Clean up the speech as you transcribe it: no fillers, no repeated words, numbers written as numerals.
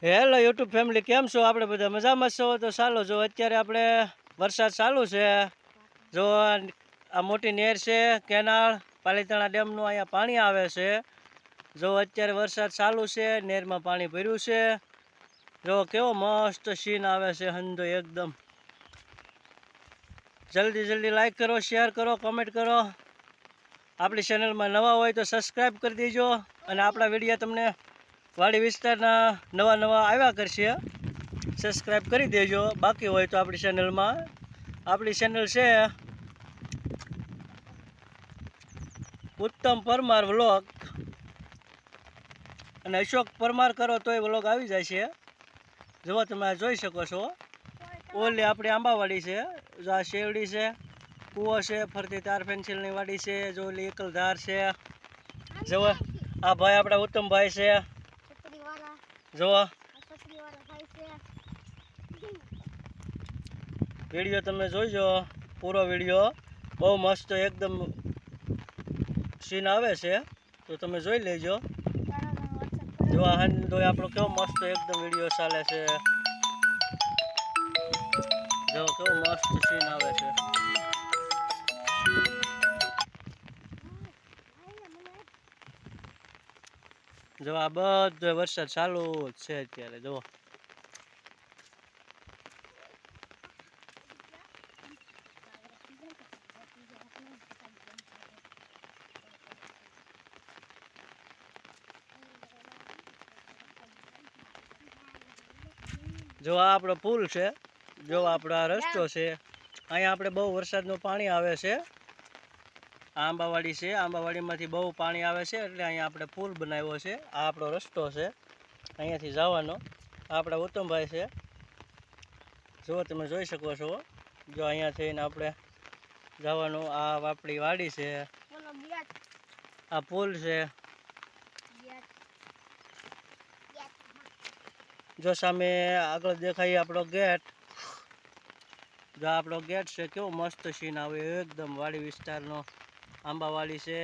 Hello YouTube family, કેમ છો? આપણે બધા મજામાં છો? તો ચાલો, જો અત્યારે આપણે વરસાદ ચાલુ છે. જો આ મોટી નહેર છે, કેનાલ પાલીતાણા ડેમનું અહીંયા પાણી આવે છે. જો અત્યારે વરસાદ ચાલુ છે, નહેરમાં પાણી ભર્યું છે. જો કેવો મસ્ત સીન આવે છે હંધો એકદમ. જલ્દી જલ્દી લાઈક કરો, શેર કરો, કમેન્ટ કરો. આપણી ચેનલમાં નવા હોય તો સબસ્ક્રાઈબ કરી દેજો. અને આપણા વિડીયો તમને વાડી વિસ્તારના નવા નવા આવ્યા કરશે, સબસ્ક્રાઈબ કરી દેજો. બાકી હોય તો આપણી ચેનલ છે ઉત્તમ પરમાર વ્લોગ, અને અશોક પરમાર કરો તોય વ્લોગ આવી જાય છે. જો તમે જોઈ શકો છો, ઓલી આપણી આંબાવાડી છે. જો આ શેવડી છે, કૂવો છે, ફરતી તાર પેન્સિલની વાડી છે. જો ઓલી એકલધાર છે. જો આ ભાઈ આપણા ઉત્તમભાઈ છે. જો વિડીયો તમે જોઈજો, પૂરો વિડીયો બહુ મસ્ત એકદમ સીન આવે છે, તો તમે જોઈ લેજો. જો આ તો આપણો કેવો મસ્ત એકદમ વિડીયો ચાલે છે. જો કેવો મસ્ત સીન આવે છે. જો આ બધો વરસાદ ચાલુ છે અત્યારે. જો જો આ આપણો પુલ છે. જો આપણો આ રસ્તો છે. અહીંયા આપણે બહુ વરસાદનું પાણી આવે છે. આંબાવાડી છે, આંબાવાડીમાંથી બહુ પાણી આવે છે, એટલે અહીંયા આપણે પુલ બનાવ્યો છે. આ આપણો રસ્તો છે અહીંયાથી જવાનો. આપણા ઉત્તમભાઈ છે. જો તમે જોઈ શકો છો. જો અહીંયા થઈને આપણે જવાનું. આ આપણી વાડી છે, આ પુલ છે. જો સામે આગળ દેખાય આપણો ગેટ. જો આપણો ગેટ છે, કેવો મસ્ત સીન આવે એકદમ વાડી વિસ્તારનો. આંબાવાડી છે.